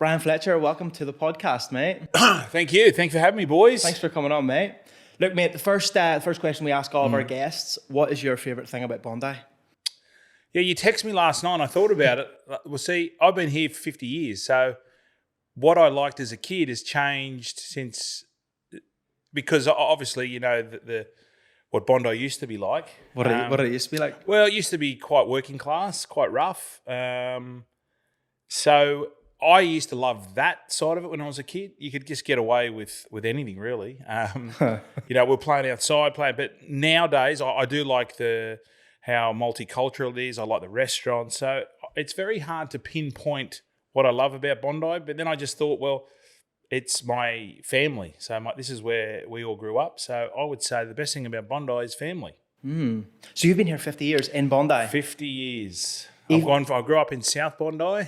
Bryan Fletcher, welcome to the podcast, mate. Thank you. Thanks for having me, boys. Thanks for coming on, mate. Look, mate, the first question we ask all of our guests, what is your favourite thing about Bondi? Yeah, you texted me last night and I thought about it. Well, see, I've been here for 50 years, so what I liked as a kid has changed since, because obviously, you know, what Bondi used to be like. What did it used to be like? Well, it used to be quite working class, quite rough. So I used to love that side of it when I was a kid. You could just get away with anything, really. You know, we're playing outside, but nowadays I do like how multicultural it is. I like the restaurants. So it's very hard to pinpoint what I love about Bondi. But then I just thought, well, it's my family. So this is where we all grew up. So I would say the best thing about Bondi is family. So you've been here 50 years in Bondi? 50 years. I grew up in South Bondi.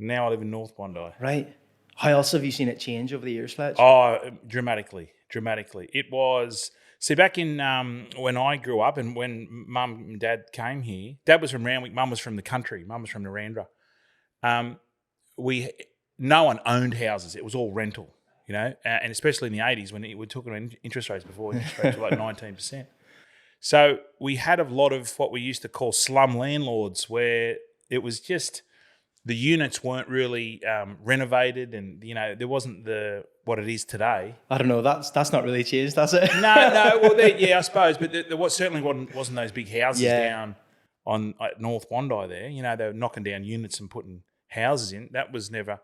Now I live in North Bondi. Right. How else have you seen it change over the years, Fletch? Oh, dramatically. It was, see, back in when I grew up and when Mum and Dad came here, Dad was from Randwick, Mum was from the country, Mum was from Narrandera. No one owned houses. It was all rental, you know, and especially in the 80s when we took on interest rates before, interest rates were like 19%. So we had a lot of what we used to call slum landlords where it was just, the units weren't really renovated, and you know there wasn't what it is today. I don't know. That's not really changed, has it? No. Well, yeah, I suppose, but there certainly wasn't those big houses down at North Bondi there. You know, they were knocking down units and putting houses in. That was never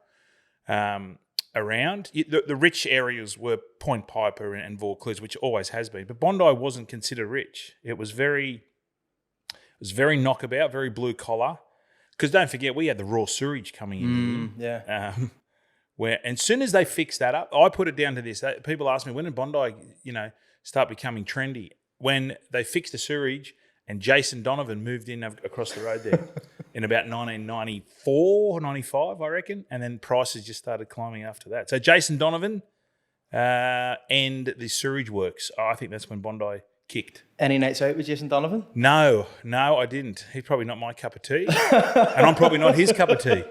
around. The rich areas were Point Piper and Vaucluse, which always has been. But Bondi wasn't considered rich. It was very knockabout, very blue collar. Because don't forget, we had the raw sewage coming in. And as soon as they fixed that up, I put it down to this. People ask me, when did Bondi, start becoming trendy? When they fixed the sewage and Jason Donovan moved in across the road there in about 1994, 95, I reckon. And then prices just started climbing after that. So Jason Donovan and the sewage works, I think that's when Bondi kicked. Any nights out with Jason Donovan? No, I didn't. He's probably not my cup of tea. And I'm probably not his cup of tea.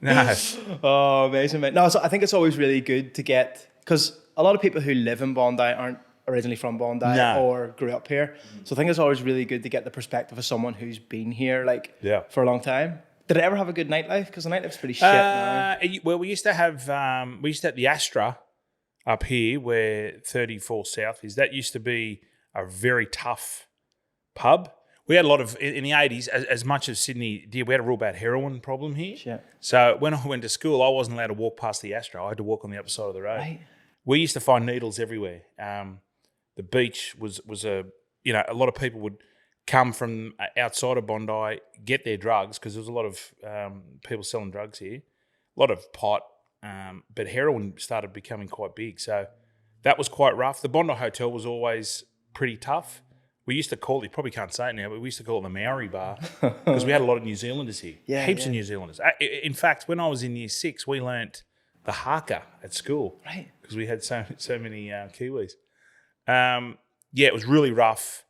No. Oh, amazing, mate. No, so I think it's always really good to get, because a lot of people who live in Bondi aren't originally from Bondi or grew up here. So I think it's always really good to get the perspective of someone who's been here for a long time. Did it ever have a good nightlife? Because the nightlife's pretty shit now. Well, we used to have the Astra up here where 34 South is. That used to be a very tough pub. We had a lot of, in the 80s, as much as Sydney did, we had a real bad heroin problem here. Shit. So when I went to school, I wasn't allowed to walk past the Astra. I had to walk on the other side of the road. Right. We used to find needles everywhere. The beach was a lot of people would come from outside of Bondi, get their drugs, because there was a lot of people selling drugs here, a lot of pot, but heroin started becoming quite big. So that was quite rough. The Bondi Hotel was always pretty tough. We used to call it, you probably can't say it now, but we used to call it the Maori Bar because we had a lot of New Zealanders here. Heaps of New Zealanders. In fact, when I was in year 6, we learnt the haka at school. Right. Because we had so many Kiwis. It was really rough.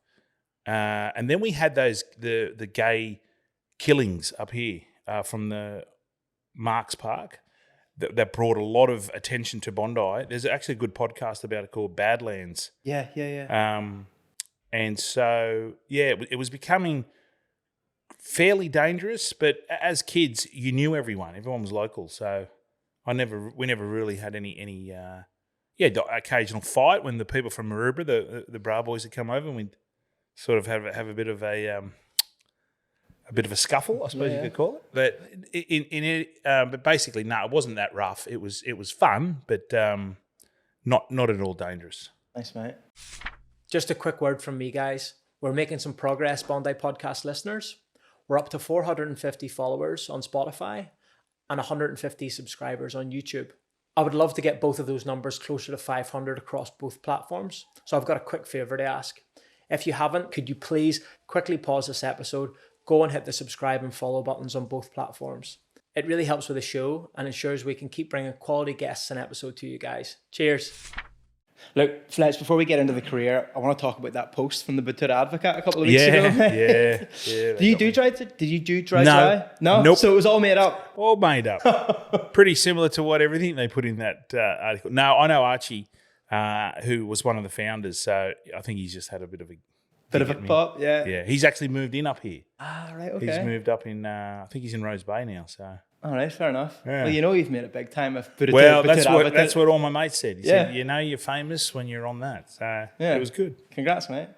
And then we had the gay killings up here from the Marks Park that brought a lot of attention to Bondi. There's actually a good podcast about it called Badlands. Yeah. And so, it was becoming fairly dangerous, but as kids, you knew everyone. Everyone was local. So we never really had any occasional fight when the people from Maroubra, the Bra boys would come over, and we'd sort of have a bit of a scuffle, I suppose you could call it. But but basically, no, it wasn't that rough. It was fun, but not at all dangerous. Thanks, mate. Just a quick word from me, guys. We're making some progress, Bondi podcast listeners. We're up to 450 followers on Spotify and 150 subscribers on YouTube. I would love to get both of those numbers closer to 500 across both platforms. So I've got a quick favour to ask. If you haven't, could you please quickly pause this episode, go and hit the subscribe and follow buttons on both platforms. It really helps with the show and ensures we can keep bringing quality guests and episode to you guys. Cheers. Look, Fletch, before we get into the career, I want to talk about that post from the Batuta Advocate a couple of weeks ago. Yeah. Did you do dry No. July? No? Nope. So it was all made up? All made up. Pretty similar to what everything they put in that article. No, I know Archie, who was one of the founders, so I think he's just had a bit of a... Bit of a pop, yeah. Yeah, he's actually moved in up here. Ah, right, okay. He's moved up in, I think he's in Rose Bay now, so... All right, fair enough. Yeah. Well, you know you've made it big time. That's what all my mates said. He said, you know you're famous when you're on that. So it was good. Congrats, mate.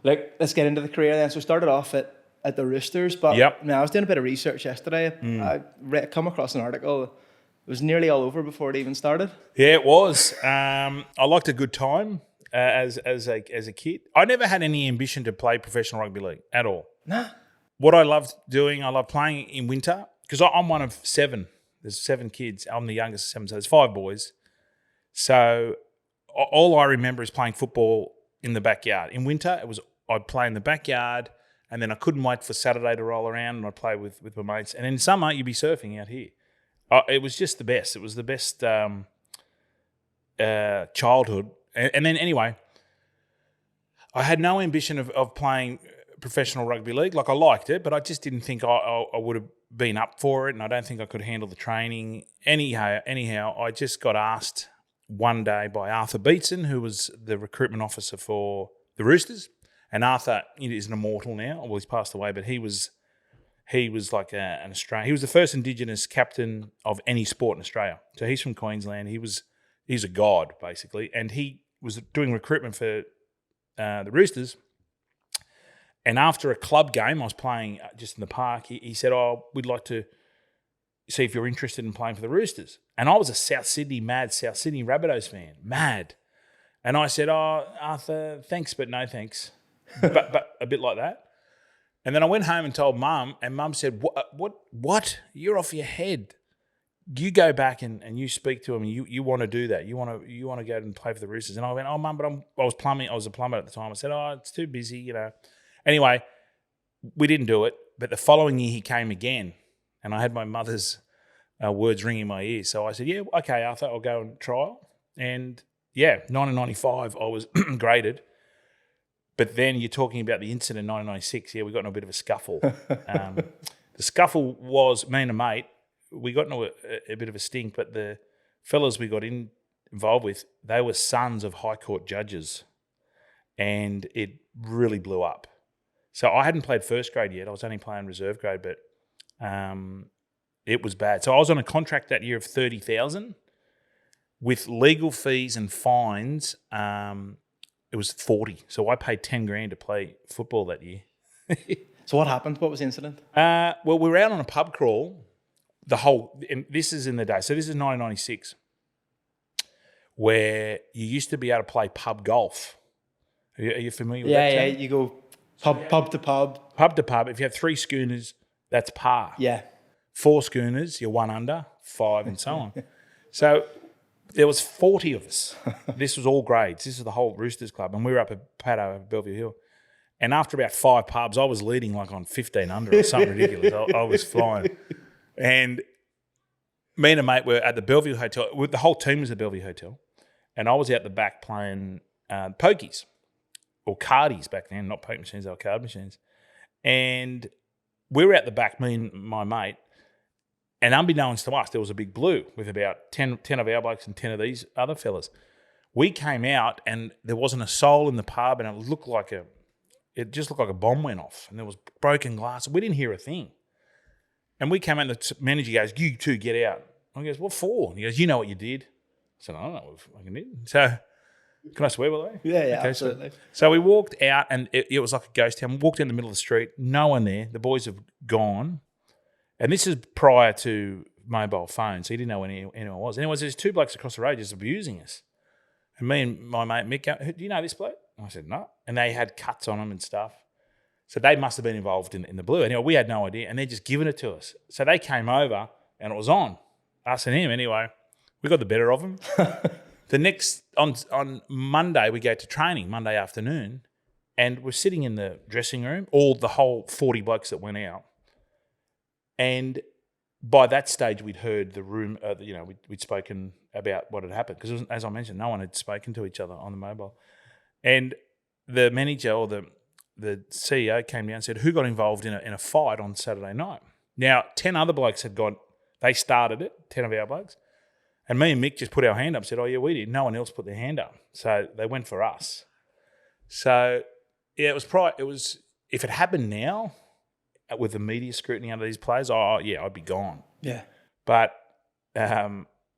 Look, let's get into the career then. So we started off at the Roosters, but I was doing a bit of research yesterday. I come across an article. It was nearly all over before it even started. Yeah, it was. I liked a good time as a kid. I never had any ambition to play professional rugby league at all. Nah. What I loved doing, I loved playing in winter. Because I'm one of 7. There's 7 kids. I'm the youngest of 7, so there's 5 boys. So all I remember is playing football in the backyard. In winter, I'd play in the backyard, and then I couldn't wait for Saturday to roll around, and I'd play with my mates. And in summer, you'd be surfing out here. It was just the best. It was the best childhood. And then anyway, I had no ambition of playing professional rugby league. Like, I liked it, but I just didn't think I would have been up for it, and I don't think I could handle the training. Anyhow, I just got asked one day by Arthur Beetson, who was the recruitment officer for the Roosters. And Arthur is an immortal now. Well, he's passed away, but he was like an Australian. He was the first Indigenous captain of any sport in Australia. So he's from Queensland. He's a god, basically. And he was doing recruitment for the Roosters. And after a club game, I was playing just in the park, he said, we'd like to see if you're interested in playing for the Roosters. And I was a South Sydney Rabbitohs fan, mad. And I said, Arthur, thanks, but no thanks. but a bit like that. And then I went home and told Mum, and Mum said, what? You're off your head. You go back and you speak to him, and you want to do that. You want to go and play for the Roosters. And I went, Mum, but I was plumbing. I was a plumber at the time. I said, it's too busy, Anyway, we didn't do it, but the following year he came again, and I had my mother's words ringing in my ears. So I said, yeah, okay, Arthur, I'll go and trial. And 1995, I was graded. But then you're talking about the incident in 1996. Yeah, we got in a bit of a scuffle. The scuffle was me and a mate. We got into a bit of a stink, but the fellas we got involved with, they were sons of High Court judges, and it really blew up. So I hadn't played first grade yet. I was only playing reserve grade, but it was bad. So I was on a contract that year of $30,000 with legal fees and fines. It was 40. So I paid 10 grand to play football that year. So what happened? What was the incident? Well, we were out on a pub crawl. And this is in the day. So this is 1996, where you used to be able to play pub golf. Are you familiar with that? Yeah, you go pub to pub. Pub to pub. If you have 3 schooners, that's par. Yeah. 4 schooners, you're 1 under, 5 and so on. So there was 40 of us. This was all grades. This is the whole Roosters club. And we were up at Paddo at Bellevue Hill. And after about 5 pubs, I was leading like on 15 under or something ridiculous. I was flying. And me and a mate were at the Bellevue Hotel. The whole team was at the Bellevue Hotel. And I was out the back playing pokies. Or cardies back then, not poke machines, they were card machines. And we were at the back, me and my mate, and unbeknownst to us, there was a big blue with about 10 of our blokes and 10 of these other fellas. We came out and there wasn't a soul in the pub, and it just looked like a bomb went off, and there was broken glass. We didn't hear a thing. And we came out and the manager goes, "You two get out." I goes, "What for?" And he goes, "You know what you did." I said, "I don't know what I fucking did." So, can I swear, by the way? Yeah, okay, absolutely. So we walked out, and it was like a ghost town. We walked in the middle of the street, no one there. The boys have gone. And this is prior to mobile phones, so he didn't know when anyone was. Anyways, there's 2 blokes across the road just abusing us. And me and my mate Mick go, "Do you know this bloke?" And I said, "No." And they had cuts on them and stuff. So they must have been involved in the blue. Anyway, we had no idea, and they're just giving it to us. So they came over, and it was on, us and him. Anyway, we got the better of them. On Monday, we go to training, Monday afternoon, and we're sitting in the dressing room, the whole 40 blokes that went out. And by that stage, we'd heard the room, we'd spoken about what had happened because, as I mentioned, no one had spoken to each other on the mobile. And the manager or the CEO came down and said, who got involved in a fight on Saturday night? Now, 10 other blokes they started it, 10 of our blokes. And me and Mick just put our hand up and said, oh, yeah, we did. No one else put their hand up. So they went for us. So, yeah, it was if it happened now with the media scrutiny under these players, I'd be gone. Yeah. But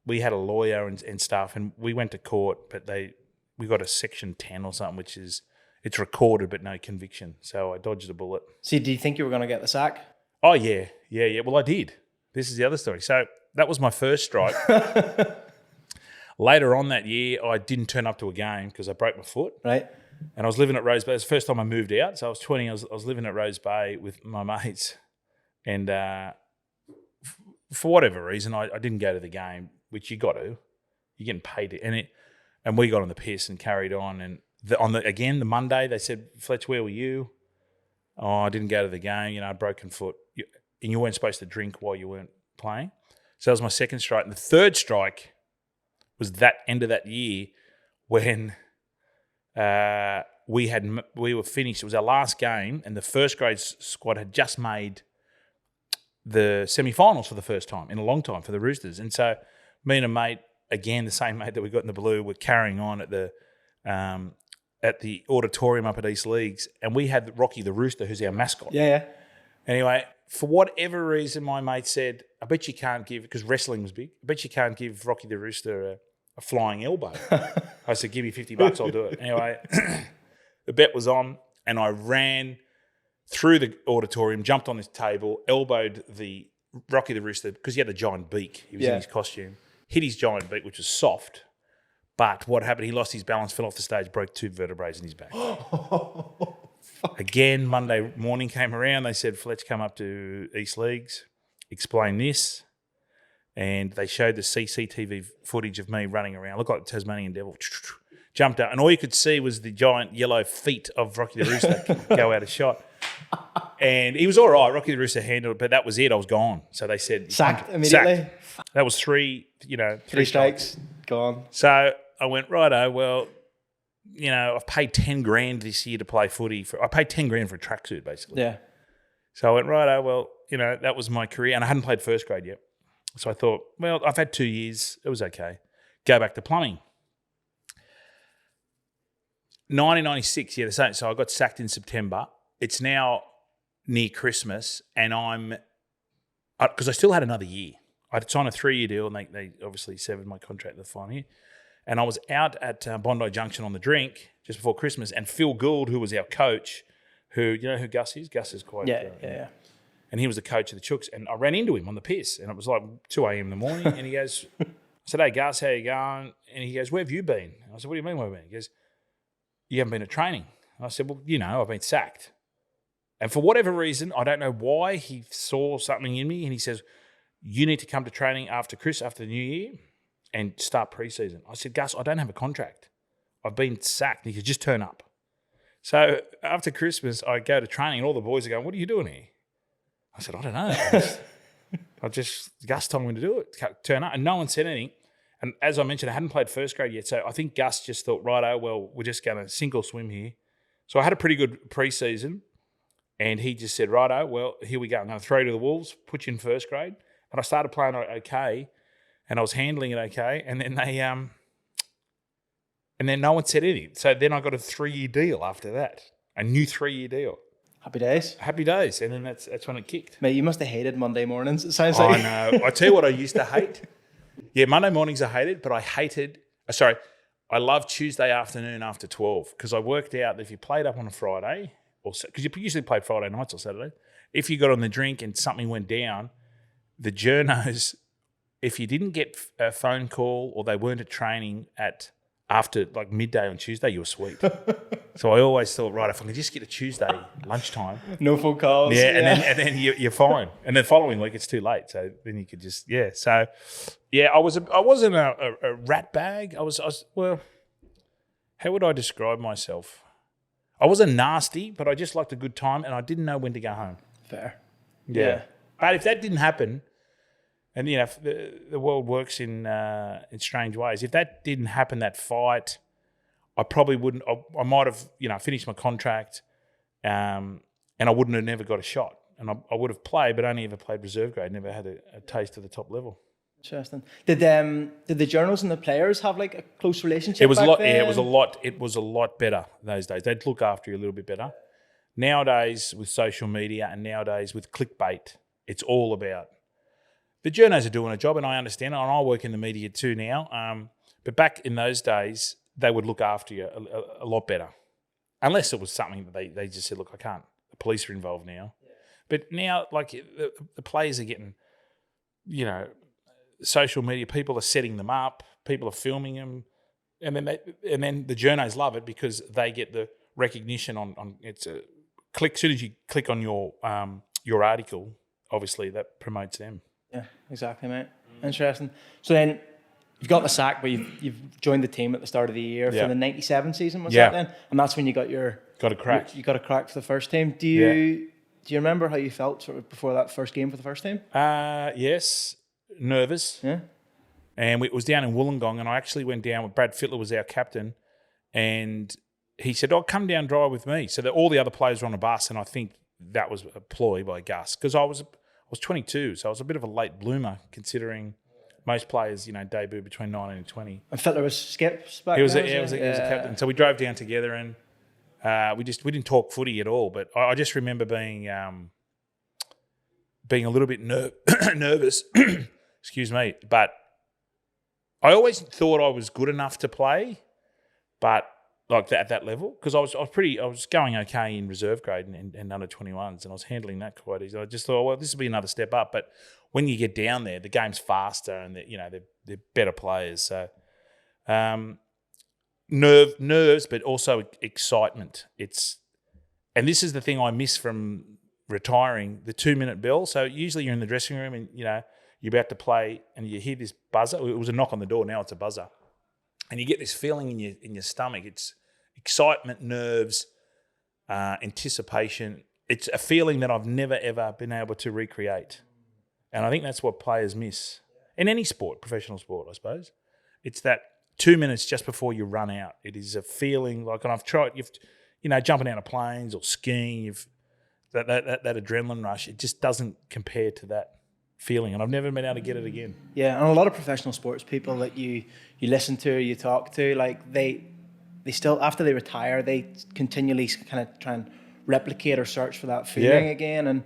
we had a lawyer and stuff, and we went to court, but we got a Section 10 or something, which is it's recorded but no conviction. So I dodged a bullet. See, do you think you were going to get the sack? Oh, yeah. Well, I did. This is the other story. So that was my first strike. Later on that year, I didn't turn up to a game because I broke my foot. Right. And I was living at Rose Bay. It was the first time I moved out. So I was 20. I was living at Rose Bay with my mates. And for whatever reason, I didn't go to the game, which you got to. You're getting paid. And we got on the piss and carried on. And the Monday, they said, Fletch, where were you? Oh, I didn't go to the game. Broken foot. And you weren't supposed to drink while you weren't playing. So that was my second strike. And the third strike was that end of that year when we were finished. It was our last game, and the first grade squad had just made the semi-finals for the first time in a long time for the Roosters. And so me and a mate, again, the same mate that we got in the blue, were carrying on at the auditorium up at East Leagues, and we had Rocky the Rooster, who's our mascot. Yeah. Anyway, for whatever reason, my mate said, I bet you can't give, because wrestling was big, I bet you can't give Rocky the Rooster a flying elbow. I said, give me $50, I'll do it. Anyway, the bet was on, and I ran through the auditorium, jumped on this table, elbowed the Rocky the Rooster, because he had a giant beak. He was in his costume. Hit his giant beak, which was soft. But what happened, he lost his balance, fell off the stage, broke 2 vertebrae in his back. Again, Monday morning came around. They said, Fletch, come up to East Leagues, explain this. And they showed the CCTV footage of me running around. Looked like the Tasmanian devil. Jumped up. And all you could see was the giant yellow feet of Rocky the Rooster go out of shot. And he was all right. Rocky the Rooster handled it, but that was it. I was gone. So they said... Sacked immediately? Sacked. That was three strikes, gone. So I went, righto, well, I've paid 10 grand this year to play footy. I paid 10 grand for a tracksuit, basically. Yeah. So I went, righto, well, that was my career. And I hadn't played first grade yet. So I thought, well, I've had 2 years. It was okay. Go back to plumbing. 1996, the same. So I got sacked in September. It's now near Christmas, and because I still had another year. I'd signed a 3-year deal, and they obviously severed my contract the final year. And I was out at Bondi Junction on the drink just before Christmas, and Phil Gould, who was our coach, who who Gus is? Gus is quite... Yeah. And he was the coach of the Chooks, and I ran into him on the piss, and it was like 2 a.m. in the morning, and he goes, I said, hey, Gus, how you going? And he goes, where have you been? And I said, what do you mean where have I been? He goes, you haven't been at training. And I said, well, I've been sacked. And for whatever reason, I don't know why, he saw something in me, and he says, you need to come to training after the New Year and start pre-season. I said, Gus, I don't have a contract. I've been sacked. And he said, just turn up. So after Christmas, I go to training, and all the boys are going, what are you doing here? I said, I don't know. Gus told me to do it, turn up, and no one said anything. And as I mentioned, I hadn't played first grade yet, so I think Gus just thought, righto, well, we're just going to sink or swim here. So I had a pretty good pre-season, and he just said, righto, well, here we go. I'm going to throw you to the Wolves, put you in first grade. And I started playing okay, and I was handling it okay, and then no one said anything. So then I got a 3-year deal after that, a new 3-year deal. Happy days. Happy days. And then that's when it kicked. Mate, you must have hated Monday mornings, it sounds like. I know. I tell you what I used to hate. Yeah, Monday mornings I hated, but I loved Tuesday afternoon after 12, because I worked out that if you played up on a Friday, because you usually played Friday nights or Saturday, if you got on the drink and something went down, the journos, if you didn't get a phone call or they weren't at training after like midday on Tuesday, you were sweet. So I always thought, right, if I can just get a Tuesday lunchtime. No phone calls. Yeah, and then you're fine. And then following week, it's too late. So then you could just, So, I wasn't a rat bag. I was, well, how would I describe myself? I wasn't nasty, but I just liked a good time, and I didn't know when to go home. Fair. Yeah. But if that didn't happen, And the world works in strange ways. If that didn't happen, that fight, I probably wouldn't. I might have finished my contract, and I wouldn't have never got a shot. And I would have played, but only ever played reserve grade. Never had a taste of the top level. Interesting. Did the journals and the players have like a close relationship? It was back a lot. then? Yeah, it was a lot better those days. They'd look after you a little bit better. Nowadays, with social media and nowadays with clickbait, it's all about. The journos are doing a job, and I understand it, and I work in the media too now. But back in those days, they would look after you a lot better. Unless it was something that they just said, look, I can't. The police are involved now. Yeah. But now, like, the players are getting, social media, people are setting them up, people are filming them, and then the journos love it because they get the recognition on it's a click. As soon as you click on your article, obviously that promotes them. Yeah, exactly, mate. Interesting. So then you've got the sack, but you've joined the team at the start of the year for the 97 season, was that then? And that's when you got a crack. You got a crack for the first team. Do you remember how you felt sort of before that first game for the first team? Yes, nervous. Yeah. And it was down in Wollongong, and I actually went down with Brad Fittler was our captain, and he said, "Oh, come down, drive with me." So that all the other players were on a bus, and I think that was a ploy by Gus because I was 22, so I was a bit of a late bloomer considering most players, debut between 19 and 20. And Fletcher was skips back he was then, he was a captain. So we drove down together and we didn't talk footy at all, but I just remember being a little bit nervous, excuse me, but I always thought I was good enough to play, but like that at that level, because I was going okay in reserve grade and under 21s, and I was handling that quite easy. I just thought, well, this will be another step up. But when you get down there, the game's faster, and they're better players. So nerves, but also excitement. And this is the thing I miss from retiring: the 2-minute bell. So usually you're in the dressing room, and you're about to play, and you hear this buzzer. It was a knock on the door. Now it's a buzzer, and you get this feeling in your stomach. It's excitement, nerves, anticipation. It's a feeling that I've never, ever been able to recreate. And I think that's what players miss. In any sport, professional sport, I suppose. It's that 2 minutes just before you run out. It is a feeling like, and I've tried, jumping out of planes or skiing, that adrenaline rush, it just doesn't compare to that feeling. And I've never been able to get it again. Yeah, and a lot of professional sports people that you listen to, you talk to, like they still, after they retire, they continually kind of try and replicate or search for that feeling again. And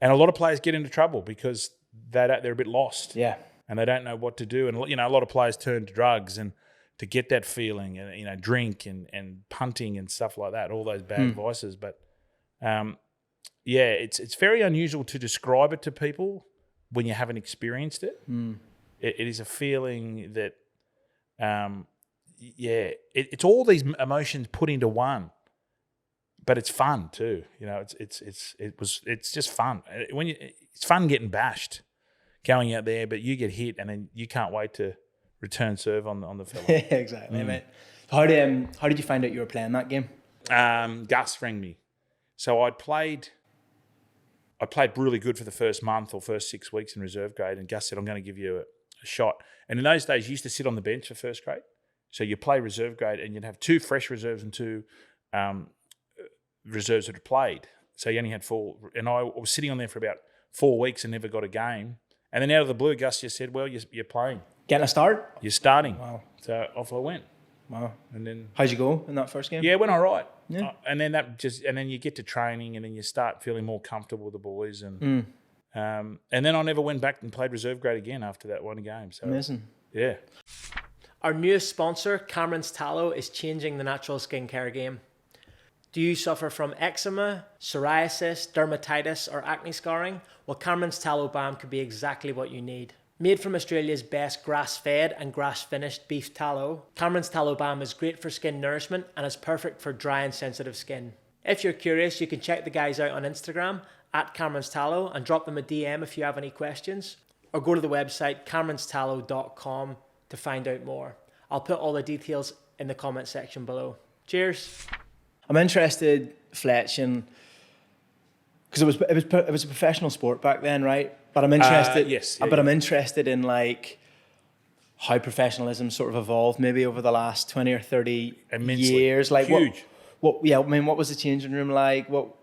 a lot of players get into trouble because they're a bit lost. Yeah. And they don't know what to do. And, a lot of players turn to drugs and to get that feeling and, drink and punting and stuff like that, all those bad vices. But, it's very unusual to describe it to people when you haven't experienced it. It is a feeling that, it's all these emotions put into one, but it's fun too. It's just fun. It's fun getting bashed, going out there, but you get hit and then you can't wait to return serve on the fella. Yeah, exactly, mate. How did you find out you were playing that game? Gus rang me. So I played really good for the first month or first 6 weeks in reserve grade, and Gus said, I'm going to give you a shot. And in those days, you used to sit on the bench for first grade. So you play reserve grade and you'd have 2 fresh reserves and 2 reserves that had played. So you only had 4. And I was sitting on there for about 4 weeks and never got a game. And then out of the blue, Gus just said, well, you're playing. Getting a start? You're starting. Wow. So off I went. Wow. And then, how'd you go in that first game? Yeah, it went all right. Yeah. And then you get to training, and then you start feeling more comfortable with the boys, and then I never went back and played reserve grade again after that one game. So amazing. Yeah. Our newest sponsor, Cameron's Tallow, is changing the natural skincare game. Do you suffer from eczema, psoriasis, dermatitis, or acne scarring? Well, Cameron's Tallow Balm could be exactly what you need. Made from Australia's best grass-fed and grass-finished beef tallow, Cameron's Tallow Balm is great for skin nourishment and is perfect for dry and sensitive skin. If you're curious, you can check the guys out on Instagram at Cameron's Tallow and drop them a DM if you have any questions, or go to the website cameronstallow.com to find out more. I'll put all the details in the comment section below. Cheers. I'm interested, Fletch, in because it was a professional sport back then, right? But I'm interested. Yes. But I'm interested in like how professionalism sort of evolved maybe over the last 20 or 30 Immensely. years. Like Huge. what was the changing room like? What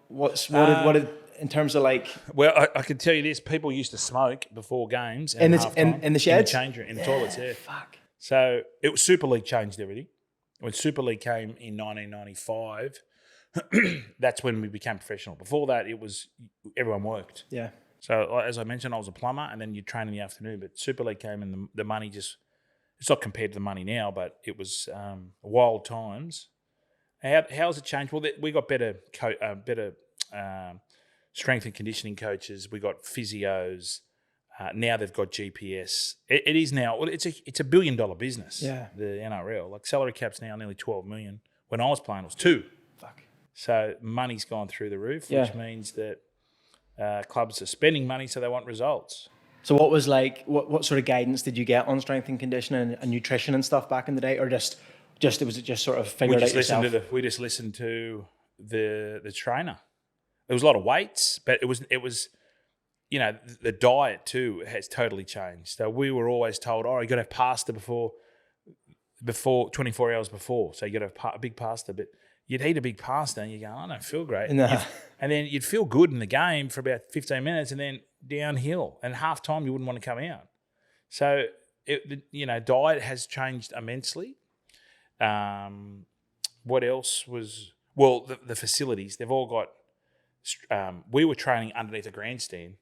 did in terms of like? Well, I can tell you this: people used to smoke before games and in the sheds, in the change room, in the toilets. Yeah. Fuck. So it was Super League changed everything. When Super League came in 1995, that's when we became professional. Before that, it was everyone worked. Yeah. So as I mentioned, I was a plumber, and then you'd train in the afternoon. But Super League came, and the money just—it's not compared to the money now, but it was wild times. How's it changed? Well, we got better strength and conditioning coaches. We got physios. Now they've got GPS. It is now. Well, it's a $1 billion business. Yeah. The NRL, like salary cap's now nearly 12 million. When I was playing, it was 2. Fuck. So money's gone through the roof, which means that clubs are spending money, so they want results. So what was like? What sort of guidance did you get on strength and conditioning and nutrition and stuff back in the day, or just was it just sort of figured out yourself? We just listened to the trainer. There was a lot of weights, but it was. You know, the diet too has totally changed. So we were always told, you got to have pasta before 24 hours before. So you got to have a big pasta. But you'd eat a big pasta and you go, I don't feel great. No. And then you'd feel good in the game for about 15 minutes and then downhill. And half time you wouldn't want to come out. So, diet has changed immensely. What else was... Well, the facilities, they've all got... we were training underneath a grandstand.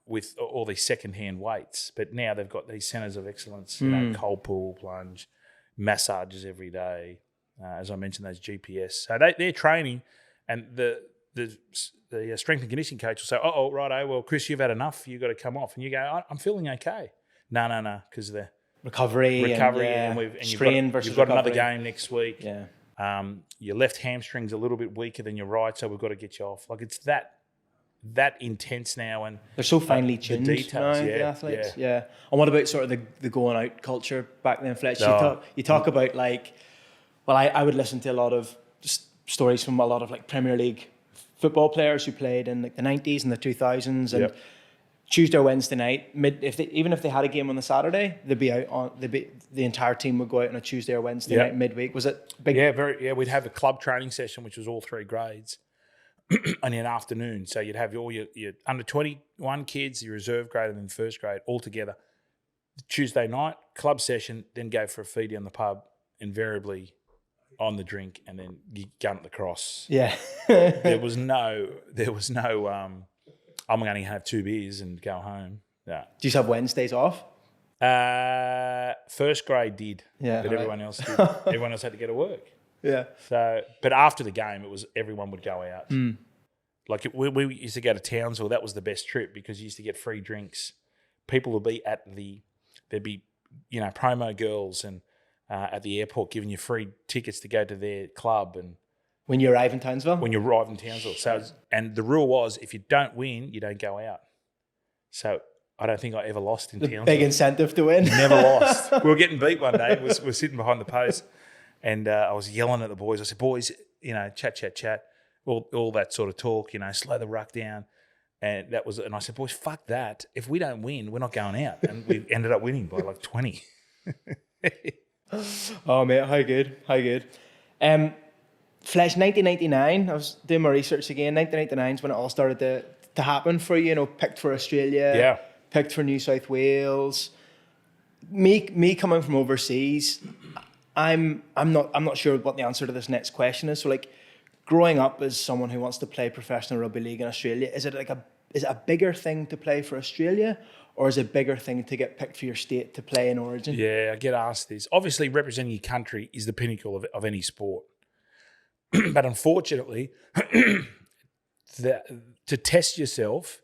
With all these second-hand weights. But now they've got these centres of excellence, cold pool, plunge, massages every day. As I mentioned, those GPS. So they're training, and the strength and conditioning coach will say, righto, well, Chris, you've had enough. You've got to come off. And you go, I'm feeling okay. No, because the recovery and you've got another game next week. Yeah. Your left hamstring's a little bit weaker than your right, so we've got to get you off. Like it's that intense now, and they're so finely tuned the details, now, the athletes. Yeah. And what about sort of the going out culture back then, Fletch? You talk about like, well, I would listen to a lot of stories from a lot of like Premier League football players who played in like the 90s and the 2000s, and Tuesday or Wednesday night, even if they had a game on the Saturday, the entire team would go out on a Tuesday or Wednesday night midweek. Was it big? Yeah, we'd have a club training session, which was all 3 grades. In an afternoon, so you'd have all your under 21 kids, your reserve grade, and then first grade all together. Tuesday night club session, then go for a feed down the pub, invariably on the drink, and then you gun at the cross. Yeah, there was no. I'm going to have 2 beers and go home. Yeah. Do you have Wednesdays off? First grade did, but everyone else did. Everyone else had to go to work. Yeah. So, but after the game, it was everyone would go out. Like we used to go to Townsville. That was the best trip because you used to get free drinks. People would be there'd be promo girls and at the airport giving you free tickets to go to their club. And when you arrive in Townsville. So and the rule was if you don't win, you don't go out. So I don't think I ever lost in Townsville. Big incentive to win. Never lost. We were getting beat one day. We're sitting behind the post. And I was yelling at the boys. I said, boys, chat, all that sort of talk, slow the ruck down. And I said, boys, fuck that. If we don't win, we're not going out. And we ended up winning by like 20. Oh, mate, how good. Fletch, 1999, I was doing my research again. 1999 is when it all started to happen for you, picked for Australia, picked for New South Wales. Me coming from overseas, I'm not sure what the answer to this next question is. So like growing up as someone who wants to play professional rugby league in Australia, is it a bigger thing to play for Australia, or is it a bigger thing to get picked for your state to play in Origin? Yeah, I get asked this. Obviously, representing your country is the pinnacle of any sport. But unfortunately, to test yourself,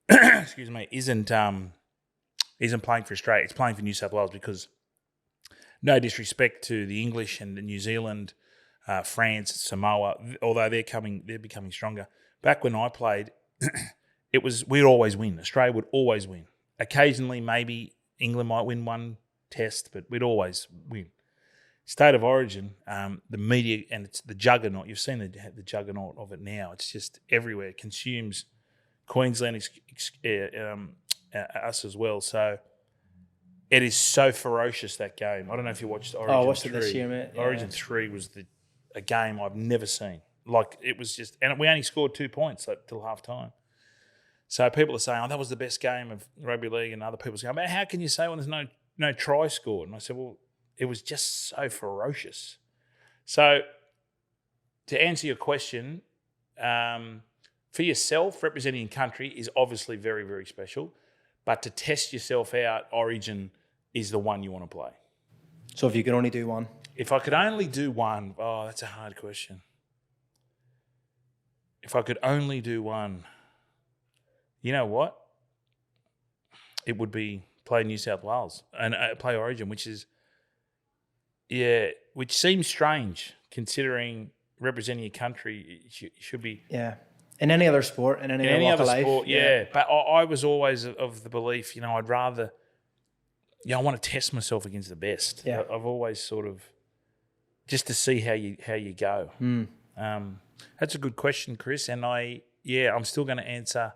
excuse me, isn't playing for Australia. It's playing for New South Wales because. No disrespect to the English and New Zealand, France, Samoa, although they're becoming stronger. Back when I played, we'd always win. Australia would always win. Occasionally, maybe England might win one test, but we'd always win. State of Origin, the media, and it's the juggernaut. You've seen the juggernaut of it now. It's just everywhere. It consumes Queensland, us as well. So it is so ferocious, that game. I don't know if you watched Origin 3. I watched it this year, mate. Yeah. Origin 3 was a game I've never seen. Like, it was just... And we only scored 2 points till half-time. So people are saying, that was the best game of rugby league, and other people are saying, man, how can you say when there's no try scored? And I said, well, it was just so ferocious. So to answer your question, for yourself, representing your country is obviously very, very special. But to test yourself out, Origin is the one you want to play. So if you could only do one? If I could only do one, that's a hard question. If I could only do one, you know what? It would be play New South Wales and play Origin, which seems strange considering representing your country. You should be. Yeah. In any other sport, in any other life. Sport, yeah. But I was always of the belief, I'd rather, I want to test myself against the best. Yeah. I've always sort of, just to see how you go. That's a good question, Chris. And I'm still going to answer.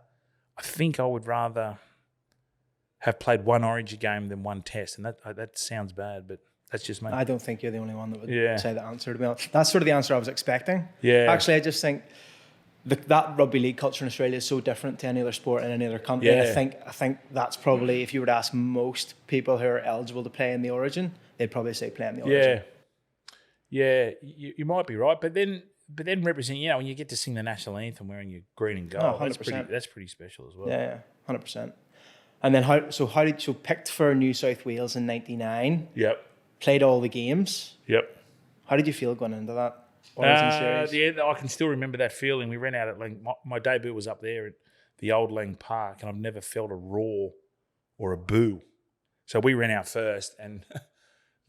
I think I would rather have played one Origin game than one test. And that sounds bad, but that's just me. I don't think you're the only one that would say the answer, to be honest. That's sort of the answer I was expecting. Yeah. Actually, I just think that rugby league culture in Australia is so different to any other sport in any other country. Yeah. I think that's probably, if you were to ask most people who are eligible to play in the Origin, they'd probably say play in the Origin. Yeah, you might be right, but then represent, when you get to sing the national anthem wearing your green and gold, that's pretty special as well. Yeah, 100%. And then how did you picked for New South Wales in '99? Yep. Played all the games. Yep. How did you feel going into that Origin series? Yeah, I can still remember that feeling. We ran out at Lang. My debut was up there at the old Lang Park, and I've never felt a roar or a boo. So we ran out first, and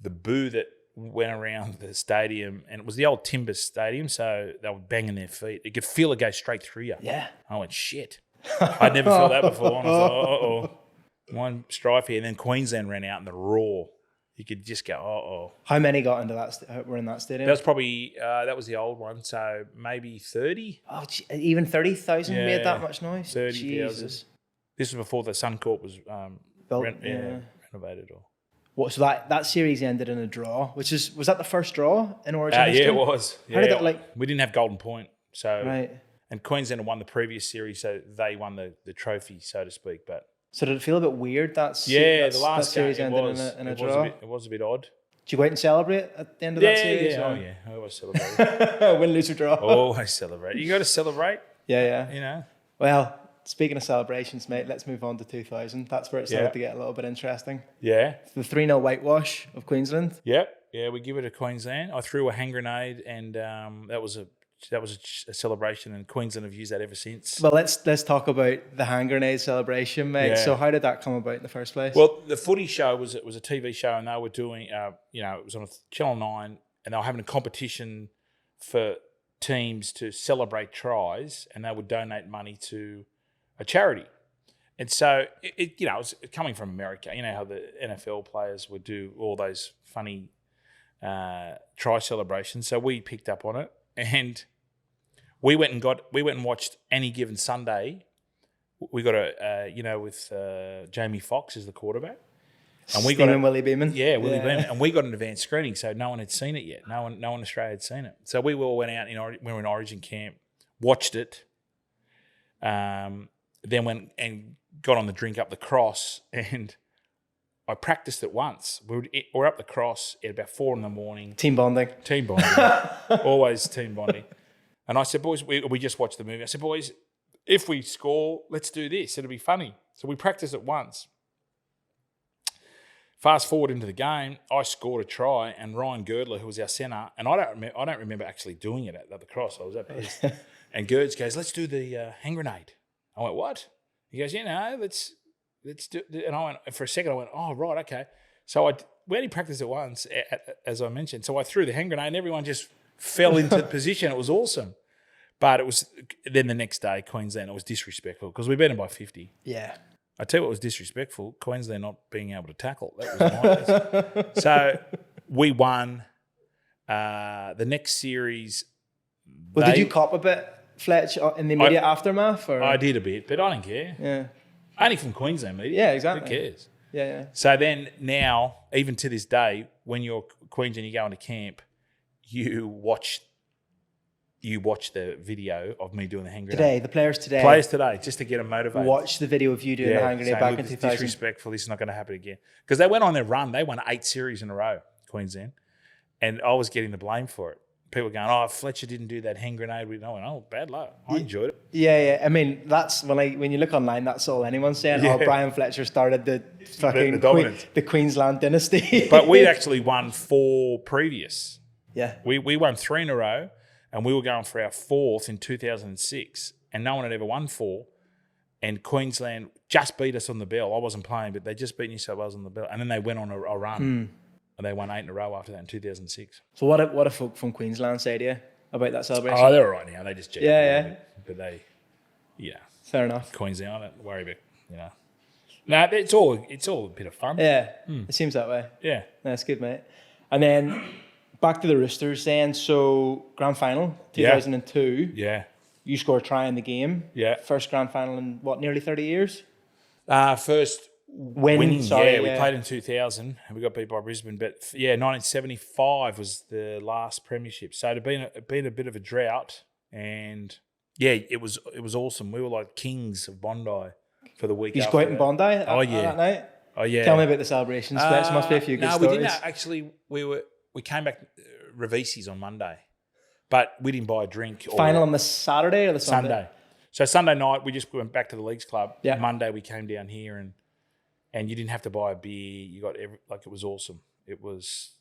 the boo that went around the stadium, and it was the old Timber Stadium, so they were banging their feet. You could feel it go straight through you. Yeah. I went, shit. I'd never felt that before. And I was like, one strife here, and then Queensland ran out, and the roar. You could just go, How many got into that? Were in that stadium? That was probably that was the old one, so maybe 30. Oh, even 30,000 made that much noise. 30,000. Jesus. This was before the Suncorp was Built, renovated. So that series ended in a draw, was that the first draw in Origin history? Yeah, it was. How did that we didn't have Golden Point, so right. And Queensland had won the previous series, so they won the trophy, so to speak. But so did it feel a bit weird the last series ended in a draw? It was a bit odd. Did you go out and celebrate at the end of that series? Yeah. I always celebrate. Win, lose or draw. Always celebrate. You got to celebrate. Yeah. Well, speaking of celebrations, mate, let's move on to 2000. That's where it started to get a little bit interesting. Yeah. The 3-0 whitewash of Queensland. Yep. Yeah, we give it to Queensland. I threw a hand grenade, and that was a celebration, and Queensland have used that ever since. Well, let's talk about the hand grenade celebration, mate. Yeah. So how did that come about in the first place? Well, the footy show was a TV show, and they were doing, it was on Channel 9, and they were having a competition for teams to celebrate tries, and they would donate money to a charity. And so it was coming from America. You know how the NFL players would do all those funny try celebrations. So we picked up on it, and we went and watched Any Given Sunday. We got with Jamie Foxx as the quarterback, and we got Willie Beeman. Yeah, Willie Beeman, and we got an advanced screening, so no one had seen it yet. No one in Australia had seen it. So we all went out. We were in Origin camp, watched it, then went and got on the drink up the cross, and I practiced it once. We're up the cross at about 4 a.m. Team bonding. Always team bonding. And I said, boys, we just watched the movie. I said, boys, if we score, let's do this. It'll be funny. So we practiced it once. Fast forward into the game, I scored a try, and Ryan Girdler, who was our centre, and I don't remember actually doing it at the cross. I was that pissed. And Gerds goes, let's do the hand grenade. I went, what? He goes, let's do it. And I went, for a second, I went, oh, right, okay. So we only practiced it once, as I mentioned. So I threw the hand grenade, and everyone just fell into position. It was awesome. But it was then the next day, Queensland, it was disrespectful because we beat them by 50. Yeah. I tell you what was disrespectful, Queensland not being able to tackle. That was nice. So we won. The next series. Well, did you cop a bit, Fletch, in the immediate aftermath? Or? I did a bit, but I don't care. Yeah. Only from Queensland media. Yeah, exactly. Who cares? Yeah. So then now, even to this day, when you're Queensland, you go into camp, you watch the video of me doing the hand grenade. Today, the players today. Players today, just to get them motivated. Watch the video of you doing the hand grenade back in it's 2000. disrespectful. This is not going to happen again. Because they went on their run. They won 8 series in a row, Queensland. And I was getting the blame for it. People going, oh, Fletcher didn't do that hand grenade. We know, oh, bad luck. I enjoyed it. Yeah. I mean, that's when you look online, that's all anyone's saying. Yeah. Oh, Bryan Fletcher started the fucking the Queensland dynasty. But we actually won 4 previous. Yeah. We won 3 in a row, and we were going for our 4th in 2006, and no one had ever won 4. And Queensland just beat us on the bell. I wasn't playing, but they just beat New South Wales on the bell, and then they went on a run. And they won 8 in a row after that in 2006. So what a folk from Queensland say to you about that celebration? Oh, they're all right now. They just check. Yeah. But they, fair enough. Queensland, I don't worry about, No, it's all a bit of fun. Yeah, It seems that way. Yeah. That's good, mate. And then back to the Roosters then. So grand final, 2002. Yeah. You score a try in the game. Yeah. First grand final in, nearly 30 years? First winning. Sorry, we played in 2000 and we got beat by Brisbane. But 1975 was the last premiership. So it had been a bit of a drought, and it was awesome. We were like kings of Bondi for the week. You go out in Bondi that night? Oh yeah. Tell me about the celebrations. There must be a few good stories. No, we didn't actually. We came back Ravisi's on Monday, but we didn't buy a drink. Final on the Saturday or the Sunday? Sunday. So Sunday night we just went back to the Leagues Club. Yeah. Monday we came down here and you didn't have to buy a beer. You got it was awesome. It was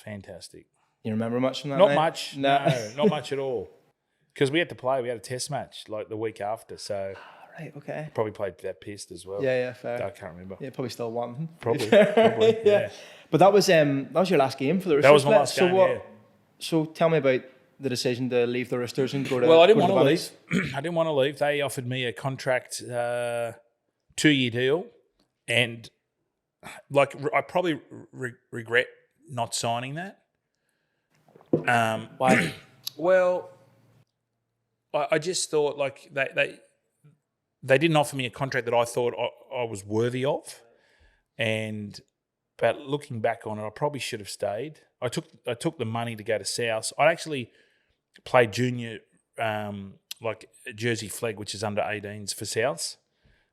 fantastic. You remember much from that Not night? much. No, not much at all. Because we had to play. We had a test match like the week after. So right, okay. probably played that pissed as well. Yeah, fair. I can't remember. Yeah, probably still won. Probably. Yeah. But that was your last game for the Roosters. That was my last game. So tell me about the decision to leave the Roosters and go to. Well, I didn't want to leave. I didn't want to leave. They offered me a contract, 2-year deal, and I probably regret not signing that. Why? Well, I just thought they didn't offer me a contract that I thought I was worthy of, but looking back on it, I probably should have stayed. I took the money to go to South. I actually played junior, Jersey Flag, which is under 18s for Souths.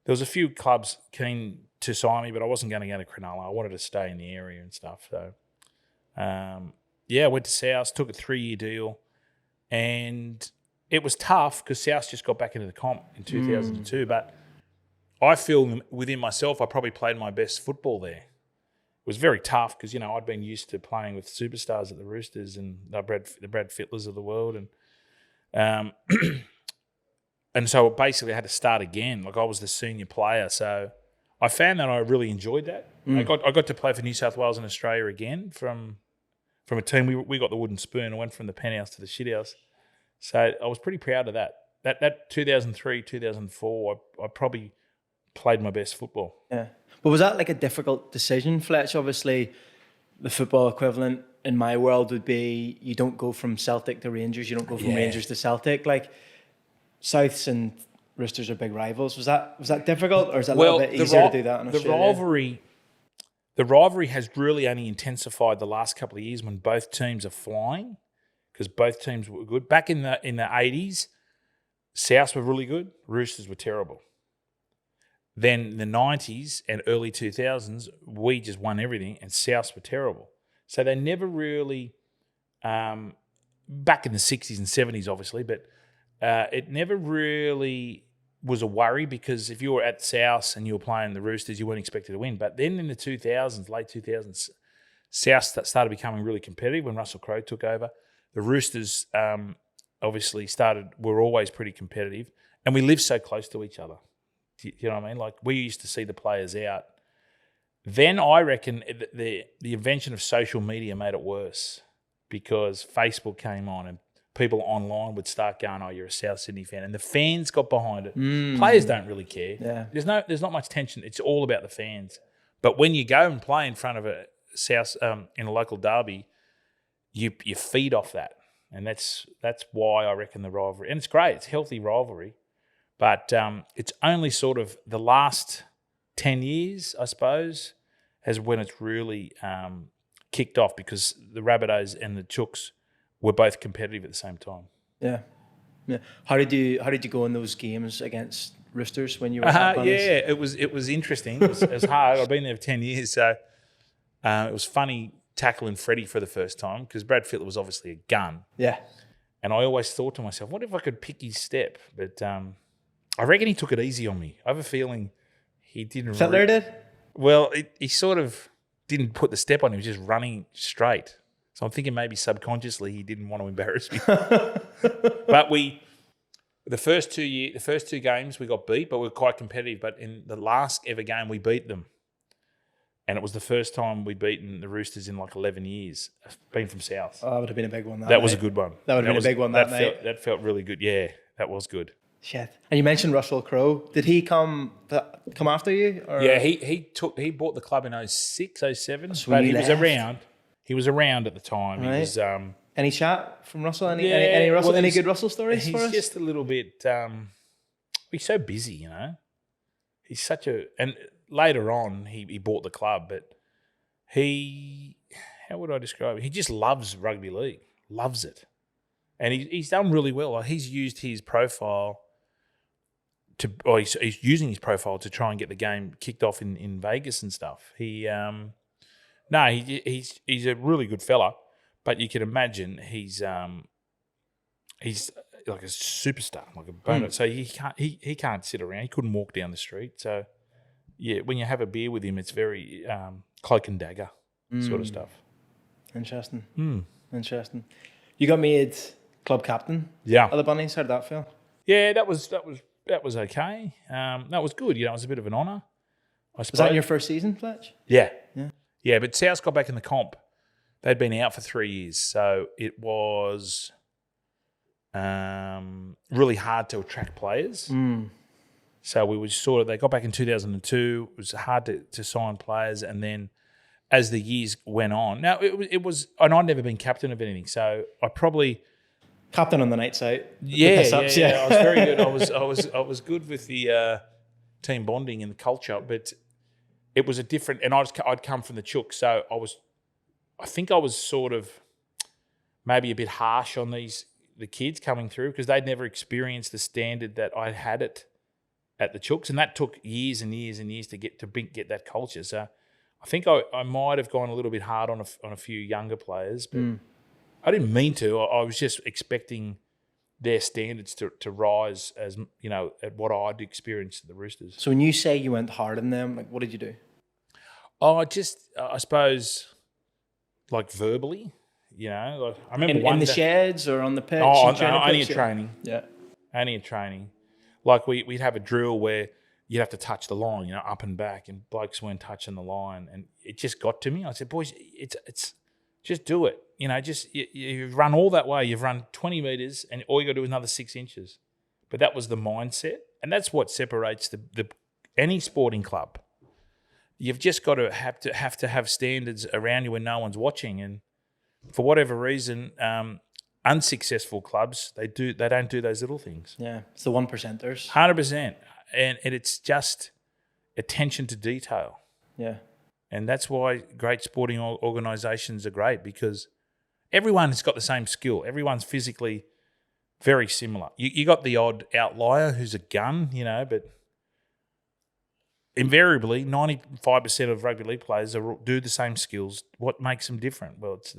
There was a few clubs keen to sign me, but I wasn't going to go to Cronulla. I wanted to stay in the area and stuff. So, I went to South, took a 3-year deal, and it was tough because South just got back into the comp in 2002. But I feel within myself, I probably played my best football there. It was very tough because, I'd been used to playing with superstars at the Roosters and the Brad Fittlers of the world. And and so basically I had to start again. I was the senior player. So I found that I really enjoyed that. I got to play for New South Wales and Australia again from a team. We got the wooden spoon. I went from the penthouse to the shithouse. So I was pretty proud of that. That 2003, 2004, I probably played my best football. Yeah. But was that a difficult decision, Fletch? Obviously, the football equivalent in my world would be you don't go from Celtic to Rangers, you don't go from Rangers to Celtic. Souths and Roosters are big rivals. Was that difficult, or is it a little bit easier to do that in Australia? The rivalry has really only intensified the last couple of years when both teams are flying, because both teams were good. Back in the 80s, Souths were really good, Roosters were terrible. Then in the 90s and early 2000s, we just won everything and Souths were terrible. So they never really, back in the 60s and 70s obviously, but it never really was a worry because if you were at Souths and you were playing the Roosters, you weren't expected to win. But then in the 2000s, late 2000s, Souths started becoming really competitive when Russell Crowe took over. The Roosters obviously were always pretty competitive, and we lived so close to each other. You know what I mean? We used to see the players out. Then I reckon the invention of social media made it worse because Facebook came on and people online would start going, "Oh, you're a South Sydney fan," and the fans got behind it. Players don't really care. Yeah. There's not much tension. It's all about the fans. But when you go and play in front of a South in a local derby, you feed off that. And that's why I reckon the rivalry, and it's great, it's healthy rivalry, but it's only sort of the last 10 years, I suppose, has when it's really kicked off, because the Rabbitohs and the Chooks were both competitive at the same time. Yeah. How did you go in those games against Roosters when you were at Bunnies? Yeah, it was interesting. It was hard. I've been there for 10 years, so it was funny tackling Freddie for the first time, because Brad Fittler was obviously a gun. Yeah. And I always thought to myself, what if I could pick his step? But I reckon he took it easy on me. I have a feeling he didn't. Fittler did? Well, he sort of didn't put the step on. He was just running straight. So I'm thinking maybe subconsciously he didn't want to embarrass me. But the first two games we got beat, but we were quite competitive. But in the last ever game, we beat them. And it was the first time we'd beaten the Roosters in like 11 years, being from South. Oh, that would have been a big one. That was a good one. That would have been a big one that night. That felt really good. Yeah, that was good. Shit. And you mentioned Russell Crowe. Did he come after you? Or? Yeah, he bought the club in 06, 07. So but he was around. He was around at the time. Right. He was any chat from Russell? Any good Russell stories for us? He's just a little bit he's so busy, you know. He's such a, and later on he bought the club, but how would I describe it? He just loves rugby league. Loves it. And he's done really well. Like, he's used his profile he's using his profile to try and get the game kicked off in Vegas and stuff. He's a really good fella, but you can imagine he's like a superstar, like a bonus. So he can't sit around. He couldn't walk down the street. So yeah, when you have a beer with him, it's very cloak and dagger sort of stuff. Interesting. Interesting. You got made club captain. Yeah. Of the Bunnies. How did that feel? Yeah, that was okay. That was good. You know, it was a bit of an honour, I suppose. Was that your first season, Fletch? Yeah. Yeah, but South got back in the comp. They'd been out for 3 years, so it was really hard to attract players. So we were they got back in 2002. It was hard to sign players, and then as the years went on, now it was, and I'd never been captain of anything, so I probably captain on the nights out. Yeah. I was very good. I was good with the team bonding and the culture, but it was a different. And I'd come from the Chooks, so I think I was sort of maybe a bit harsh on the kids coming through, because they'd never experienced the standard that I had it at the Chooks, and that took years and years and years to get that culture. So I think I might have gone a little bit hard on a few younger players, but I didn't mean to. I was just expecting their standards to rise, as you know, at what I'd experienced at the Roosters. So when you say you went hard on them, like, what did you do? Oh, I suppose, like, verbally, you know. Like, I remember in the sheds or on the pitch. Only at training. Yeah, only at training. Like, we'd have a drill where you'd have to touch the line, you know, up and back, and blokes weren't touching the line, and it just got to me. I said, boys, it's just do it. You know, just you've run all that way. You've run 20 metres, and all you got to do is another 6 inches. But that was the mindset, and that's what separates any sporting club. You've just got to have standards around you when no one's watching, and for whatever reason, unsuccessful clubs they don't do those little things. Yeah, it's the 1%ers. 100%, and it's just attention to detail. Yeah. And that's why great sporting organisations are great, because everyone has got the same skill. Everyone's physically very similar. You got the odd outlier who's a gun, you know, but invariably 95% of rugby league players do the same skills. What makes them different? Well, it's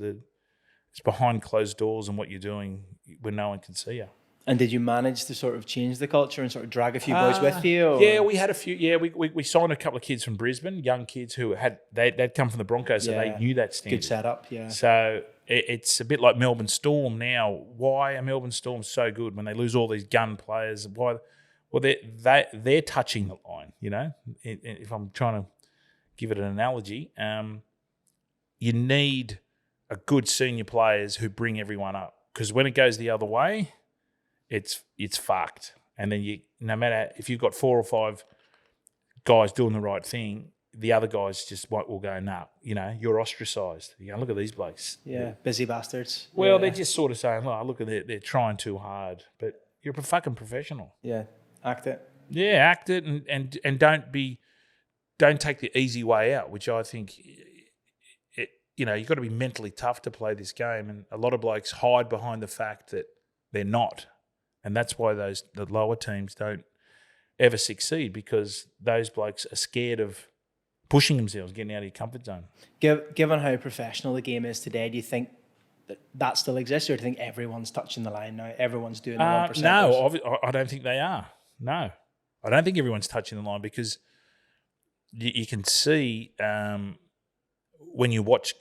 behind closed doors and what you're doing when no one can see you. And did you manage to sort of change the culture and sort of drag a few boys with you? Or? Yeah, we had a few. Yeah, we signed a couple of kids from Brisbane, young kids who they'd come from the Broncos, so they knew that standard. Good setup, yeah. So it's a bit like Melbourne Storm now. Why are Melbourne Storm so good when they lose all these gun players? Why? Well, they're touching the line. You know, if I'm trying to give it an analogy, you need a good senior players who bring everyone up, because when it goes the other way, it's fucked. And then no matter if you've got 4 or 5 guys doing the right thing, the other guys just will go, nah, you're ostracised. Look at these blokes. Yeah, busy bastards. Well, they're just sort of saying, look at they're trying too hard, but you're a fucking professional. Yeah, act it. Yeah, act it and don't take the easy way out, which I think, you've got to be mentally tough to play this game, and a lot of blokes hide behind the fact that they're not, and that's why the lower teams don't ever succeed, because those blokes are scared of pushing themselves, getting out of your comfort zone. Given how professional the game is today, do you think that still exists, or do you think everyone's touching the line now? Everyone's doing the 1%? No, I don't think they are. No, I don't think everyone's touching the line, because you can see when you watch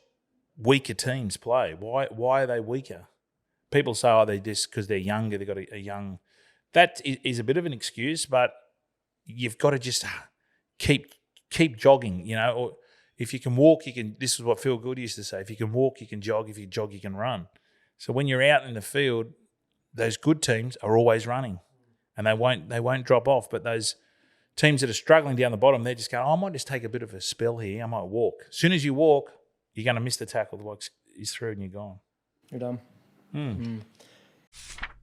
weaker teams play, why are they weaker? People say, they're just because they're younger, they've got a young... That is a bit of an excuse, but you've got to just keep jogging, or if you can walk, you can... This is what Phil Good used to say, if you can walk, you can jog, if you jog, you can run. So when you're out in the field, those good teams are always running, and they won't drop off, but those teams that are struggling down the bottom, they just go, I might just take a bit of a spell here, I might walk. As soon as you walk, you're going to miss the tackle, the bloke is through and you're gone. You're done.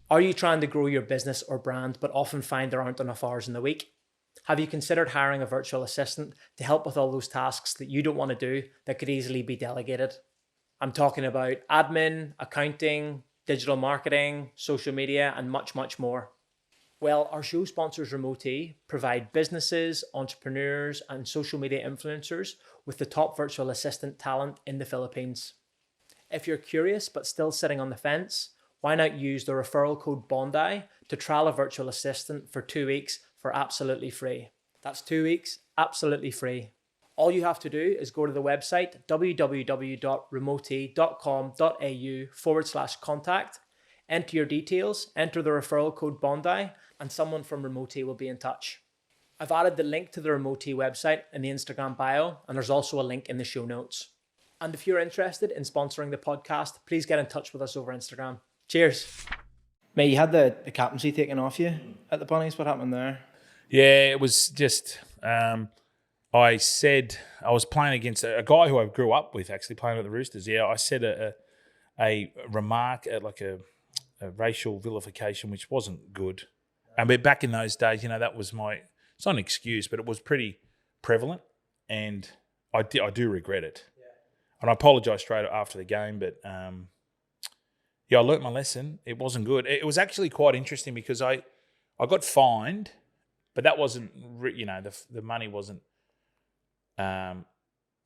Are you trying to grow your business or brand but often find there aren't enough hours in the week? Have you considered hiring a virtual assistant to help with all those tasks that you don't want to do that could easily be delegated? I'm talking about admin, accounting, digital marketing, social media, and much, much more. Well, our show sponsors Remote provide businesses, entrepreneurs, and social media influencers with the top virtual assistant talent in the Philippines. If you're curious but still sitting on the fence, why not use the referral code Bondi to trial a virtual assistant for 2 weeks for absolutely free. That's 2 weeks, absolutely free. All you have to do is go to the website www.remote.com.au/contact, enter your details, enter the referral code Bondi, and someone from Remote will be in touch. I've added the link to the Remote website in the Instagram bio, and there's also a link in the show notes. And if you're interested in sponsoring the podcast, please get in touch with us over Instagram. Cheers. Mate, you had the captaincy taken off you at the Bunnies. What happened there? Yeah, it was just... I said I was playing against a guy who I grew up with, actually playing at the Roosters. Yeah, I said a remark at like a racial vilification, which wasn't good. But back in those days, that was my... It's not an excuse, but it was pretty prevalent, and I do regret it. Yeah. And I apologise straight after the game, but I learnt my lesson. It wasn't good. It was actually quite interesting because I got fined, but that wasn't, the money wasn't.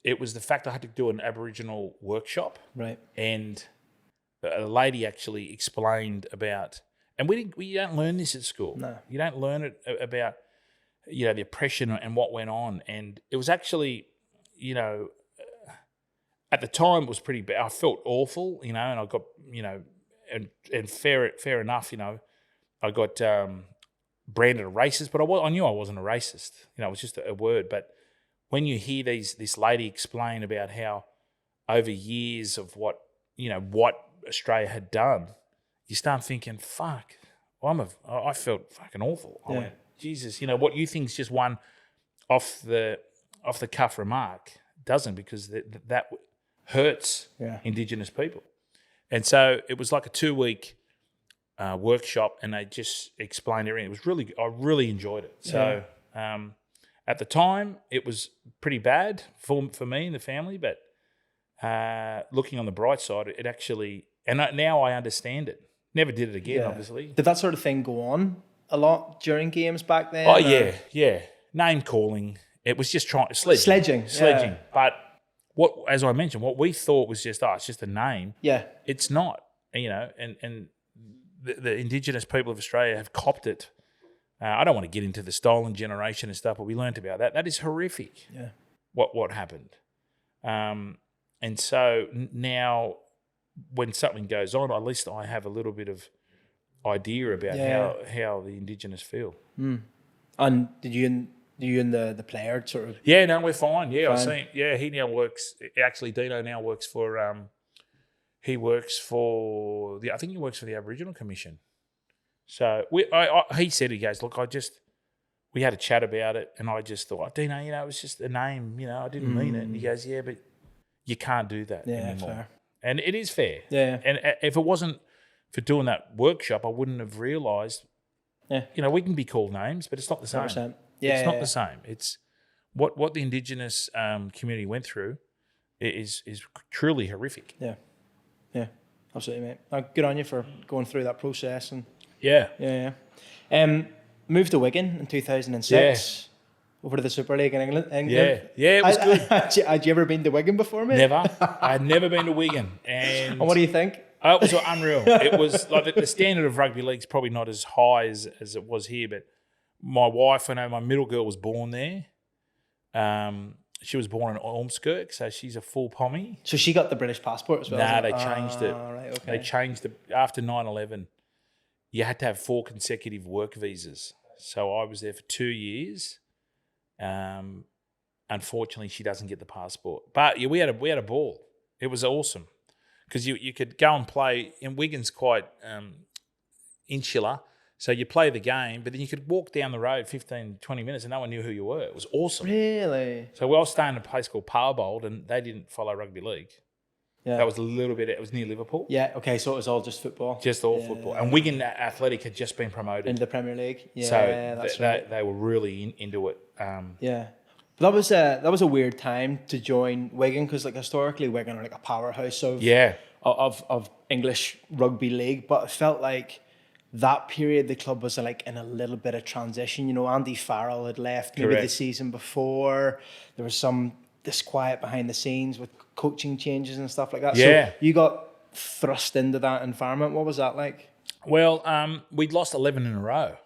It was the fact I had to do an Aboriginal workshop, right? And a lady actually explained about, and we don't learn this at school. No, you don't learn it about the oppression and what went on. And it was actually, at the time it was pretty bad. I felt awful, and I got, and fair enough, I got branded a racist, but I knew I wasn't a racist. It was just a word, but. When you hear this lady explain about how over years of what Australia had done, you start thinking, fuck, I felt fucking awful. Yeah. I went, Jesus, what you think is just one off the cuff remark doesn't, because that hurts Indigenous people. And so it was like a 2-week workshop, and they just explained everything. It was I really enjoyed it. So. At the time, it was pretty bad for me and the family, but looking on the bright side, it actually... And now I understand it. Never did it again, obviously. Did that sort of thing go on a lot during games back then? Oh, yeah. Name calling. It was just sledging. Yeah. But as I mentioned, what we thought was just, it's just a name. Yeah. It's not, and the Indigenous people of Australia have copped it. I don't want to get into the stolen generation and stuff, but we learnt about that. That is horrific. Yeah. What happened, and so now when something goes on, at least I have a little bit of idea about how the Indigenous feel. Mm. And did you and the player sort of? Yeah, no, we're fine. Yeah, fine. I've seen. Yeah, he now works. Actually, Dino now works for. He works for I think he works for the Aboriginal Commission. So he said, he goes, look, we had a chat about it, and I just thought, Dino, it was just a name, I didn't mean it. And he goes, yeah, but you can't do that anymore. Fair. And it is fair. Yeah. And if it wasn't for doing that workshop, I wouldn't have realised, we can be called names, but it's not the same. 100%. Yeah, it's not the same. It's what the Indigenous community went through is truly horrific. Yeah. Yeah, absolutely, mate. Good on you for going through that process. And Yeah. Moved to Wigan in 2006. Over to the Super League in England. Yeah, it was good. Had you ever been to Wigan before, mate? Never. I'd never been to Wigan. And what do you think? It was unreal. It was like the standard of rugby league is probably not as high as it was here, but my wife, I know my middle girl was born there. She was born in Ormskirk, so she's a full Pommy. So she got the British passport as well? Nah, they changed it. Right, okay. They changed it after 9/11. You had to have 4 consecutive work visas. So I was there for 2 years. Unfortunately, she doesn't get the passport. But we had a ball. It was awesome because you could go and play. And Wigan's quite insular, so you play the game, but then you could walk down the road 15, 20 minutes and no one knew who you were. It was awesome. Really? So I was staying in a place called Parbold, and they didn't follow rugby league. Yeah. That was a little bit. It was near Liverpool. Yeah. Okay. So it was all just football. Just all football. And Wigan Athletic had just been promoted into the Premier League. Yeah. So that's right. They were really into it. Yeah. But that was a weird time to join Wigan because historically Wigan are like a powerhouse of English rugby league. But it felt like that period the club was like in a little bit of transition. Andy Farrell had left maybe the season before. There was some disquiet behind the scenes with coaching changes and stuff like that. Yeah. So you got thrust into that environment. What was that like? Well, we'd lost 11 in a row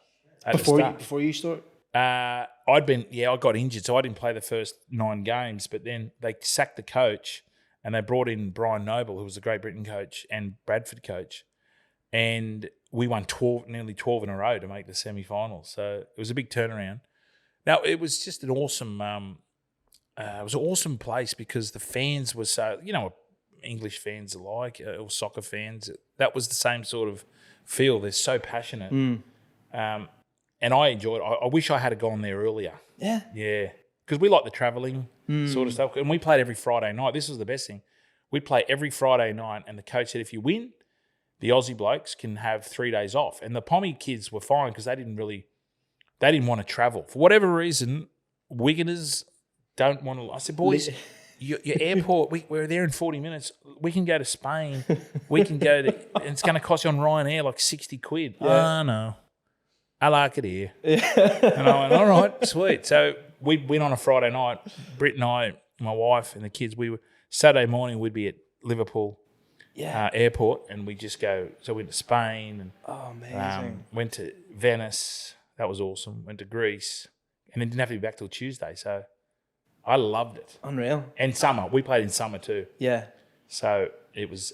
before you start. I got injured, so I didn't play the first 9 games. But then they sacked the coach, and they brought in Brian Noble, who was the Great Britain coach and Bradford coach, and we won nearly 12 in a row to make the semi-finals. So it was a big turnaround. Now it was just an awesome. It was an awesome place because the fans were so, English fans are like, or soccer fans. That was the same sort of feel. They're so passionate. And I enjoyed it. I wish I had gone there earlier. Yeah. Yeah. Because we like the travelling sort of stuff. And we played every Friday night. This was the best thing. We'd play every Friday night, and the coach said, if you win, the Aussie blokes can have 3 days off. And the Pommy kids were fine because they didn't want to travel. For whatever reason, Wiganers don't want to. I said, boys, your airport, we're there in 40 minutes. We can go to Spain. We can go to, and it's going to cost you on Ryanair like 60 quid. Yeah. Oh, no. I like it here. And I went, all right, sweet. So we went on a Friday night. Britt and I, my wife and the kids, Saturday morning we'd be at Liverpool airport, and we just go. So we went to Spain and amazing. Went to Venice. That was awesome. Went to Greece, and then didn't have to be back till Tuesday. So I loved it. Unreal. And summer. We played in summer too. Yeah. So it was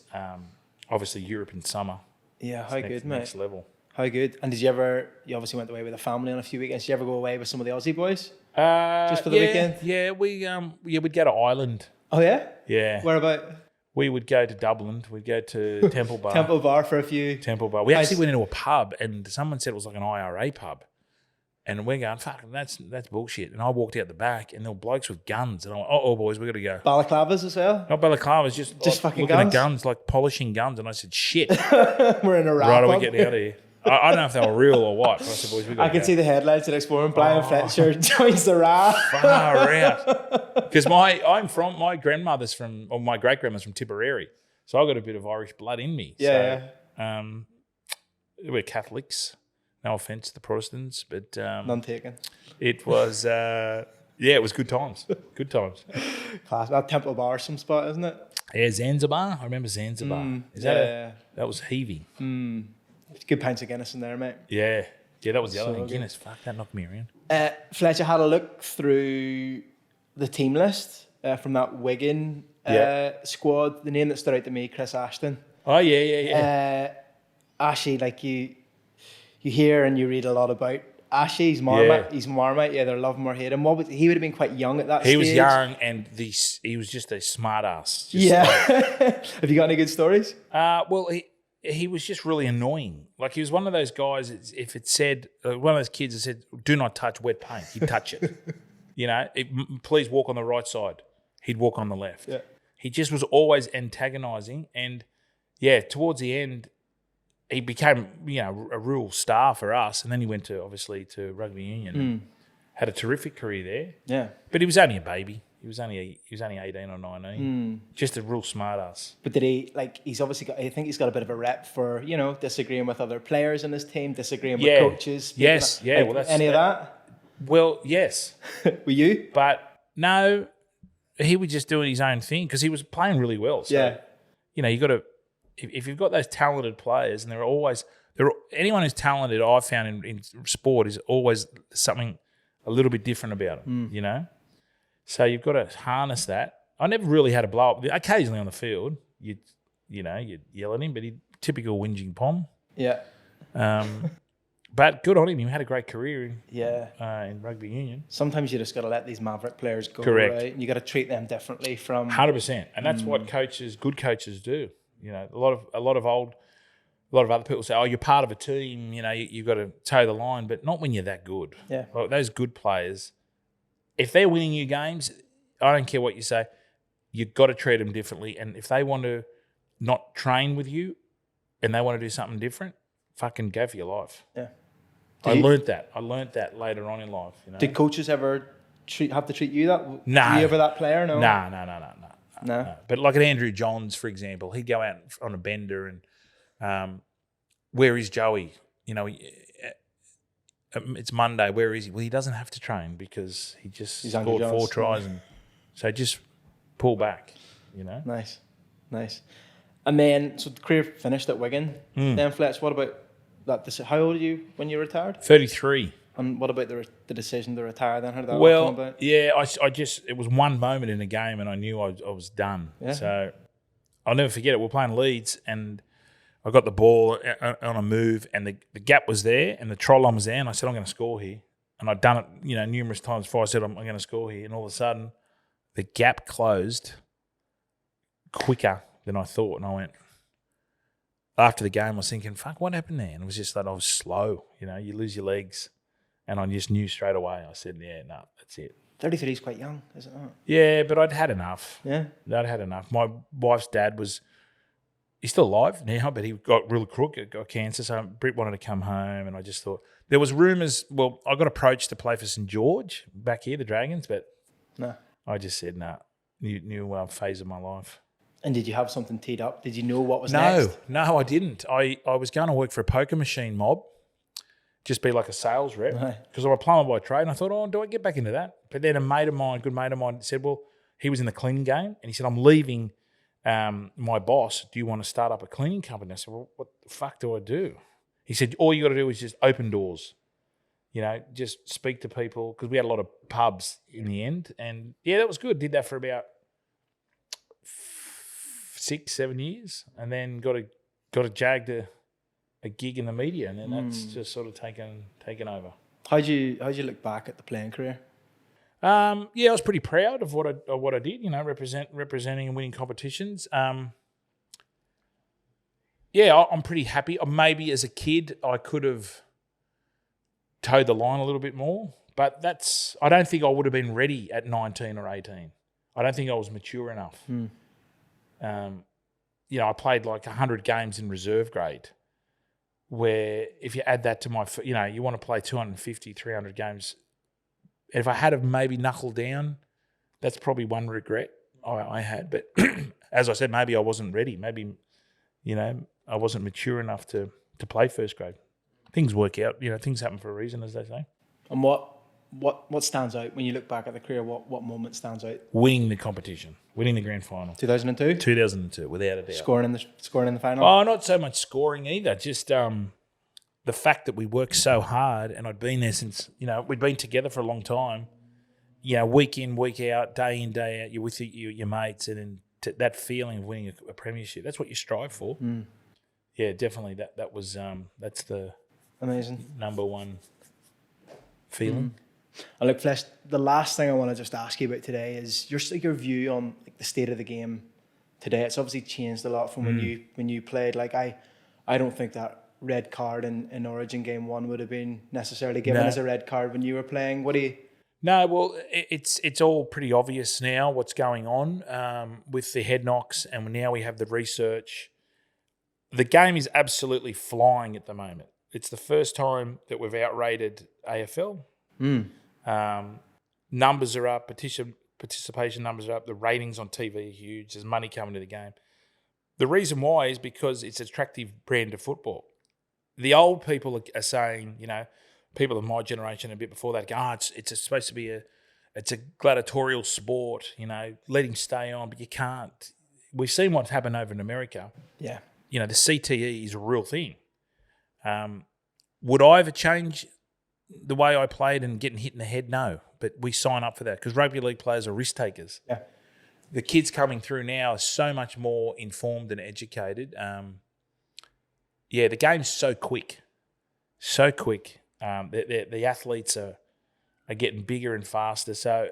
obviously Europe in summer. Yeah, how good, mate. Next level. How good. And you obviously went away with a family on a few weekends. Did you ever go away with some of the Aussie boys? Just for the weekend? Yeah, we'd go to Ireland. Oh, yeah? Yeah. Where about? We would go to Dublin. We'd go to Temple Bar. Temple Bar for a few. Temple Bar. We actually went into a pub, and someone said it was like an IRA pub. And we're going, fuck, that's bullshit. And I walked out the back, and there were blokes with guns. And I went, oh, boys, we got to go. Balaclavas as well? Not balaclavas, just like fucking guns? At guns, like polishing guns. And I said, shit. We're in a wrap. Right, are we getting out of here? I don't know if they were real or what. But I said, boys, we got to go. I can see the headlines the next morning. Bryan Fletcher joins the RAF. Far out. Because my great-grandmother's from Tipperary. So I got a bit of Irish blood in me. Yeah. So, we're Catholics. No offence to the Protestants, but none taken. It was it was good times. Good times. Class. That Temple Bar, some spot, isn't it? Yeah, Zanzibar. I remember Zanzibar. That was heaving. Good pints of Guinness in there, mate. Yeah, that was the other thing. Guinness. Fuck, that knocked me around. Fletcher had a look through the team list from that Wigan squad. The name that stood out to me, Chris Ashton. Oh yeah. Ashy, like you hear and you read a lot about Ashy. He's Marmite. He's Marmite. Yeah, they're love him or hate him. He would have been quite young at that stage. He was young, and he was just a smart ass. Have you got any good stories? Well, he was just really annoying. Like he was one of those guys. If it said one of those kids that said, "Do not touch wet paint," he'd touch it. Please walk on the right side. He'd walk on the left. Yeah. He just was always antagonising, and towards the end, he became a real star for us. And then he went to rugby union. And had a terrific career there. Yeah. But he was only a baby. He was only 18 or 19. Just a real smart ass. But did he, he's obviously got, I think he's got a bit of a rep for, disagreeing with other players in his team, disagreeing with coaches. Yes, yeah. Well, that's any of that? Well, yes. Were you? But no, he was just doing his own thing because he was playing really well. So, you got to, if you've got those talented players, and anyone who's talented, I've found in sport is always something a little bit different about them, So you've got to harness that. I never really had a blow up. Occasionally on the field, you'd yell at him, but he's typical whinging pom. Yeah. But good on him. He had a great career in rugby union. Sometimes you just got to let these maverick players go. Correct. Right? And you got to treat them differently from 100%. And that's what good coaches do. A lot of other people say, "Oh, you're part of a team. You've got to toe the line," but not when you're that good. Yeah. Like those good players, if they're winning you games, I don't care what you say, you've got to treat them differently. And if they want to not train with you and they want to do something different, fucking go for your life. Yeah. I learnt that later on in life. Did coaches ever have to treat you that? No. Were you ever that player? No. No. But like at Andrew Johns, for example, he'd go out on a bender and where is Joey? It's Monday. Where is he? Well, he doesn't have to train because he just scored 4 tries, and so just pull back. Nice. And then, so the career finished at Wigan. Then Fletch, what about that? How old are you when you retired? 33. And what about the decision to retire then? How did that come about? Yeah, it was one moment in a game and I knew I was done. Yeah. So I'll never forget it. We're playing Leeds and I got the ball on a move and the gap was there and the try line was there and I said, I'm going to score here. And I'd done it, numerous times before. I said, I'm going to score here. And all of a sudden, the gap closed quicker than I thought. And I went, after the game, I was thinking, fuck, what happened there? And it was just that I was slow. You lose your legs. And I just knew straight away. I said, yeah, no, that's it. 33 is quite young, is it not? Yeah, but I'd had enough. Yeah? I'd had enough. My wife's dad he's still alive now, but he got real crook, got cancer. So Britt wanted to come home and I just thought, there was rumours, I got approached to play for St. George back here, the Dragons, but no. I just said, no, new phase of my life. And did you have something teed up? Did you know what was next? No, I didn't. I was going to work for a poker machine mob, just be like a sales rep, because I'm a plumber by trade. And I thought, do I get back into that? But then a good mate of mine said, well, he was in the cleaning game. And he said, I'm leaving my boss. Do you want to start up a cleaning company? I said, well, what the fuck do I do? He said, all you got to do is just open doors. Just speak to people. Because we had a lot of pubs in the end. And yeah, that was good. Did that for about 6-7 years. And then got a jagged a gig in the media, and then that's just sort of taken over. How'd you look back at the playing career? I was pretty proud of what I did. Representing and winning competitions. I'm pretty happy. Maybe as a kid, I could have towed the line a little bit more, but I don't think I would have been ready at 19 or 18. I don't think I was mature enough. I played like 100 games in reserve grade. Where if you add that to my, you want to play 250, 300 games. If I had have maybe knuckled down, that's probably one regret I had. But as I said, maybe I wasn't ready. Maybe, I wasn't mature enough to play first grade. Things work out. Things happen for a reason, as they say. And what stands out when you look back at the career? What moment stands out? Winning the competition, winning the grand final. 2002. 2002, without a doubt. Scoring in the final. Oh, not so much scoring either. Just the fact that we worked so hard, and I'd been there since we'd been together for a long time. Week in, week out, day in, day out. You're with your mates, and then that feeling of winning a premiership. That's what you strive for. Yeah, definitely. That was that's the amazing number one feeling. And look, Fletch, the last thing I want to just ask you about today is your view on the state of the game today. It's obviously changed a lot from when you played. I I don't think that red card in Origin Game 1 would have been necessarily given as a red card when you were playing. What do you... No, well, it's all pretty obvious now what's going on with the head knocks, and now we have the research. The game is absolutely flying at the moment. It's the first time that we've outrated AFL. Numbers are up, participation numbers are up, the ratings on TV are huge, there's money coming to the game. The reason why is because it's an attractive brand of football. The old people are saying, you know, people of my generation a bit before that go, it's supposed to be it's a gladiatorial sport, you know, let him stay on, but you can't. We've seen what's happened over in America. Yeah. You know, the CTE is a real thing. Would I ever change the way I played and getting hit in the head? No, but we sign up for that because rugby league players are risk takers. Yeah. The kids coming through now are so much more informed and educated. The game's so quick. The athletes are getting bigger and faster. So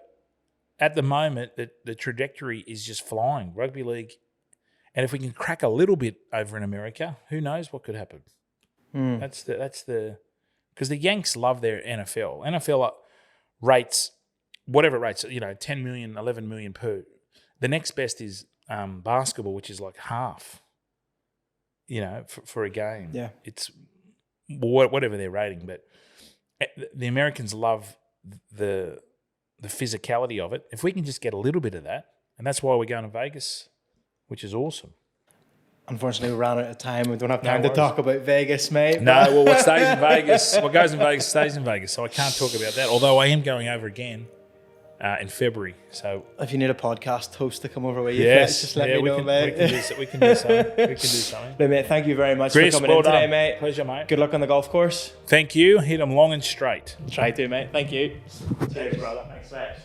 at the moment, the trajectory is just flying. Rugby league, and if we can crack a little bit over in America, who knows what could happen? That's the because the Yanks love their NFL. NFL rates, whatever rates, 10 million, 11 million per. The next best is basketball, which is like half, for a game. Yeah. It's whatever their rating, but the Americans love the physicality of it. If we can just get a little bit of that, and that's why we're going to Vegas, which is awesome. Unfortunately, we ran out of time. We don't have time to talk about Vegas, mate. No, well, what stays in Vegas, what goes in Vegas stays in Vegas. So I can't talk about that. Although I am going over again in February. So if you need a podcast host to come over with you, yes, just let me know, mate. We can do something. But mate, thank you very much Chris, for coming in today, done. mate. Pleasure, mate. Good luck on the golf course. Thank you. Hit them long and straight. Try to, mate. Thank you. Cheers, brother. Thanks, mate.